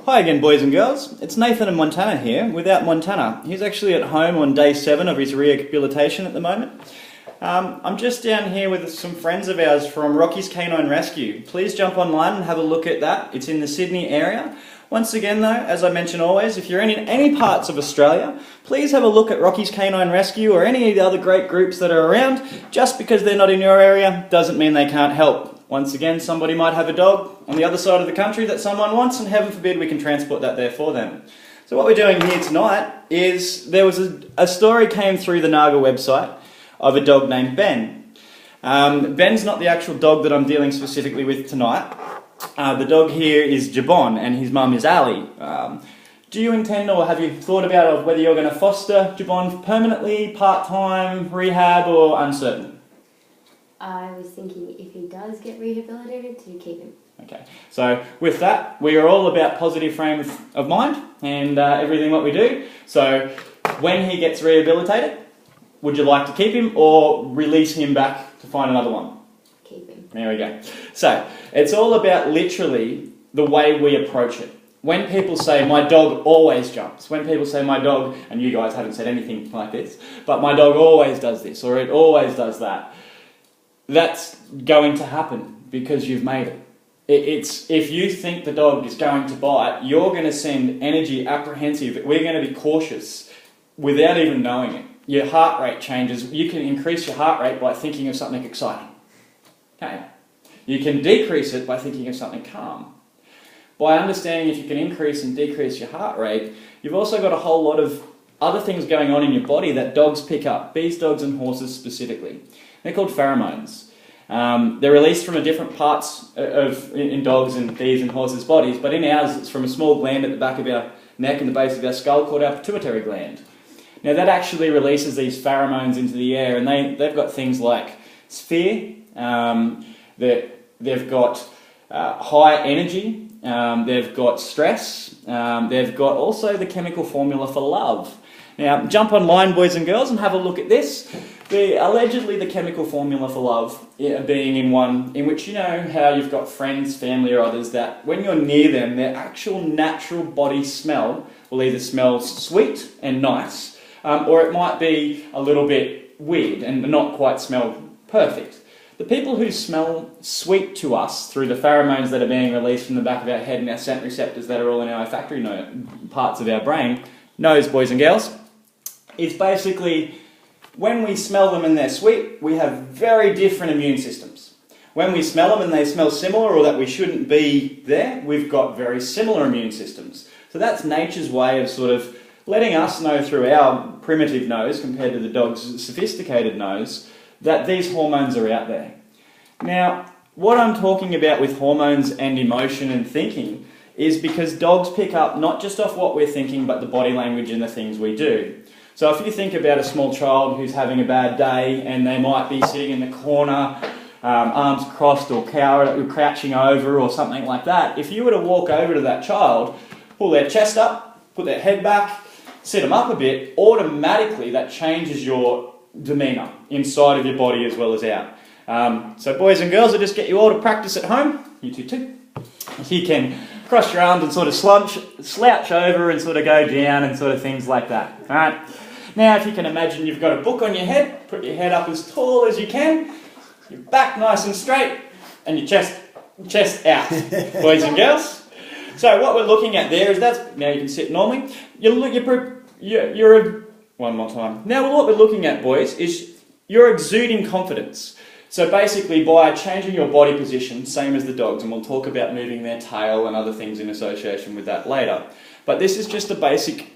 Hi again, boys and girls. It's Nathan and Montana here, without Montana. He's actually at home on day 7 of his rehabilitation at the moment. I'm just down here with some friends of ours from Rocky's Canine Rescue. Please jump online and have a look at that. It's in the Sydney area. Once again though, as I mention always, if you're in any parts of Australia, please have a look at Rocky's Canine Rescue or any of the other great groups that are around. Just because they're not in your area doesn't mean they can't help. Once again, somebody might have a dog on the other side of the country that someone wants, and heaven forbid we can transport that there for them. So what we're doing here tonight is there was a story came through the Naga website of a dog named Ben. Ben's not the actual dog that I'm dealing specifically with tonight. The dog here is Jabon and his mum is Ali. Do you intend or have you thought about whether you're going to foster Jabon permanently, part-time, rehab or uncertain? I was thinking if he does get rehabilitated, to keep him. Okay, so with that, we are all about positive frame of mind and everything what we do. So when he gets rehabilitated, would you like to keep him or release him back to find another one? Keep him. There we go. So it's all about literally the way we approach it. When people say, my dog always jumps, when people say my dog, and you guys haven't said anything like this, but my dog always does this or it always does that, that's going to happen because you've made it. It's if you think the dog is going to bite, you're going to send energy apprehensive. We're going to be cautious without even knowing it. Your heart rate changes. You can increase your heart rate by thinking of something exciting. Okay? You can decrease it by thinking of something calm. By understanding if you can increase and decrease your heart rate, you've also got a whole lot of other things going on in your body that dogs pick up, bees, dogs and horses specifically. They're called pheromones. They're released from different parts in dogs and bees and horses' bodies, but in ours it's from a small gland at the back of our neck and the base of our skull called our pituitary gland. Now that actually releases these pheromones into the air, and they've got things like fear, they've got high energy, they've got stress, they've got also the chemical formula for love. Now jump online, boys and girls, and have a look at this. Allegedly the chemical formula for love being in one in which you know how you've got friends, family or others that when you're near them, their actual natural body smell will either smell sweet and nice, or it might be a little bit weird and not quite smell perfect. The people who smell sweet to us through the pheromones that are being released from the back of our head and our scent receptors that are all in our olfactory parts of our brain, nose, boys and girls, is basically when we smell them and they're sweet, we have very different immune systems. When we smell them and they smell similar or that we shouldn't be there, we've got very similar immune systems. So that's nature's way of sort of letting us know through our primitive nose compared to the dog's sophisticated nose that these hormones are out there. Now, what I'm talking about with hormones and emotion and thinking is because dogs pick up not just off what we're thinking but the body language and the things we do. So if you think about a small child who's having a bad day and they might be sitting in the corner, arms crossed or crouching over or something like that, if you were to walk over to that child, pull their chest up, put their head back, sit them up a bit, automatically that changes your demeanour inside of your body as well as out. So boys and girls, I just get you all to practice at home, you two too. You can cross your arms and sort of slouch over and sort of go down and sort of things like that. Alright. Now if you can imagine you've got a book on your head, put your head up as tall as you can, your back nice and straight, and your chest out, boys and girls. So what we're looking at there is now you can sit normally. One more time. Now what we're looking at, boys, is you're exuding confidence. So basically by changing your body position, same as the dogs, and we'll talk about moving their tail and other things in association with that later. But this is just a basic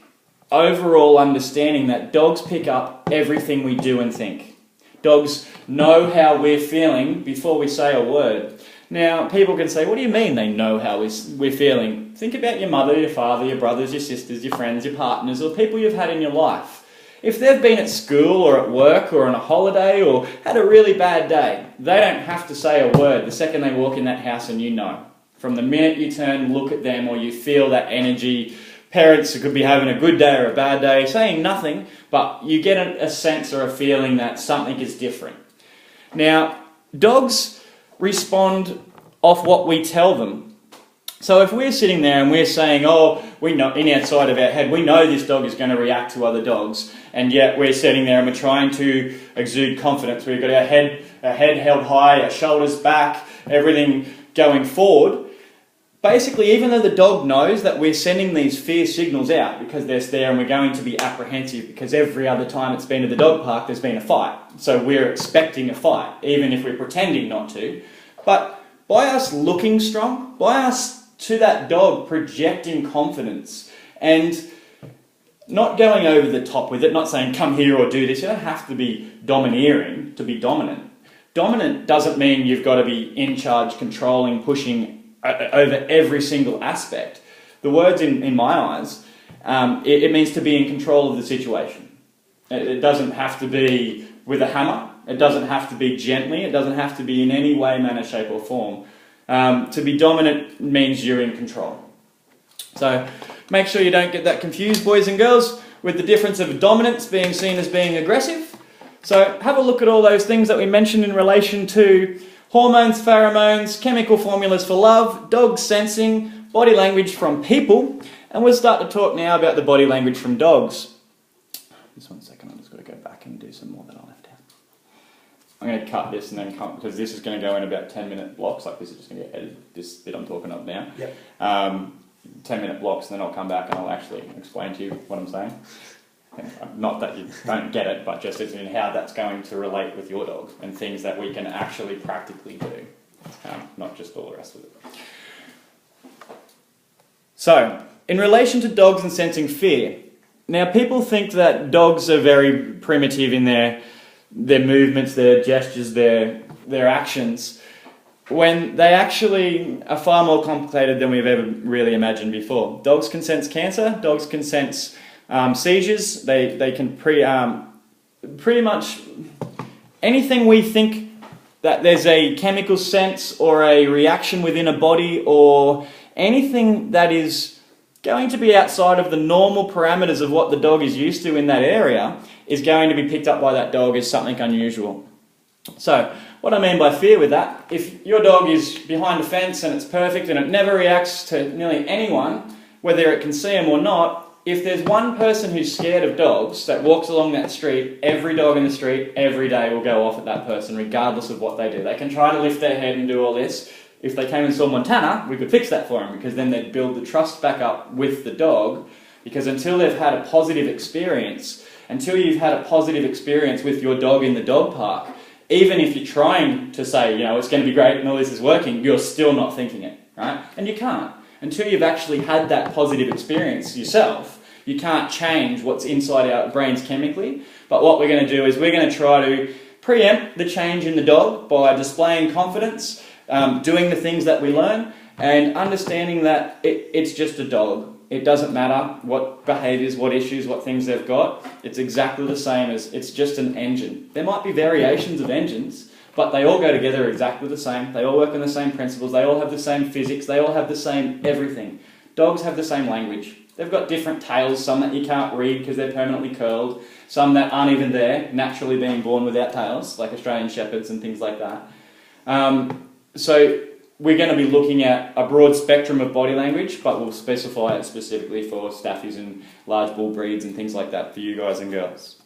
overall understanding that dogs pick up everything we do and think. Dogs know how we're feeling before we say a word. Now, people can say, what do you mean they know how we're feeling? Think about your mother, your father, your brothers, your sisters, your friends, your partners, or people you've had in your life. If they've been at school or at work or on a holiday or had a really bad day, they don't have to say a word the second they walk in that house and you know. From the minute you turn, look at them or you feel that energy. Parents could be having a good day or a bad day, saying nothing, but you get a sense or a feeling that something is different. Now, dogs respond off what we tell them So if we're sitting there and we're saying, oh, we know in outside of our head, we know this dog is going to react to other dogs, and yet we're sitting there and we're trying to exude confidence. We've got our head held high, our shoulders back, everything going forward. Basically, even though the dog knows that we're sending these fear signals out because they're there and we're going to be apprehensive because every other time it's been to the dog park, there's been a fight. So we're expecting a fight, even if we're pretending not to. But by us looking strong, by us to that dog projecting confidence and not going over the top with it, not saying, come here or do this. You don't have to be domineering to be dominant. Dominant doesn't mean you've got to be in charge, controlling, pushing over every single aspect. The words in my eyes, it means to be in control of the situation. It doesn't have to be with a hammer. It doesn't have to be gently. It doesn't have to be in any way, manner, shape or form. To be dominant means you're in control. So make sure you don't get that confused, boys and girls, with the difference of dominance being seen as being aggressive. So have a look at all those things that we mentioned in relation to hormones, pheromones, chemical formulas for love, dog sensing, body language from people, and we'll start to talk now about the body language from dogs. Just 1 second, I'm just going to go back and do some more that I left out. I'm going to cut this and then come, because this is going to go in about 10-minute blocks, like this is just going to get edited, this bit I'm talking of now. Yep. 10-minute blocks, and then I'll come back and I'll actually explain to you what I'm saying. Not that you don't get it, but just as in how that's going to relate with your dog and things that we can actually practically do, not just all the rest of it. So, in relation to dogs and sensing fear, now people think that dogs are very primitive in their movements, their gestures, their actions, when they actually are far more complicated than we've ever really imagined before. Dogs can sense cancer, dogs can sense seizures, they can pretty much anything we think that there's a chemical sense or a reaction within a body or anything that is going to be outside of the normal parameters of what the dog is used to in that area is going to be picked up by that dog as something unusual. So, what I mean by fear with that, if your dog is behind a fence and it's perfect and it never reacts to nearly anyone, whether it can see them or not, if there's one person who's scared of dogs that walks along that street, every dog in the street every day will go off at that person regardless of what they do. They can try to lift their head and do all this. If they came and saw Montana, we could fix that for them because then they'd build the trust back up with the dog, because until they've had a positive experience, until you've had a positive experience with your dog in the dog park, even if you're trying to say, you know, it's going to be great and all this is working, you're still not thinking it, right? And you can't. Until you've actually had that positive experience yourself, you can't change what's inside our brains chemically. But what we're going to do is we're going to try to preempt the change in the dog by displaying confidence, doing the things that we learn, and understanding that it's just a dog. It doesn't matter what behaviours, what issues, what things they've got. It's exactly the same as it's just an engine. There might be variations of engines, but they all go together exactly the same. They all work on the same principles. They all have the same physics. They all have the same everything. Dogs have the same language. They've got different tails, some that you can't read because they're permanently curled, some that aren't even there, naturally being born without tails, like Australian Shepherds and things like that. So we're going to be looking at a broad spectrum of body language, but we'll specify it specifically for staffies and large bull breeds and things like that for you guys and girls.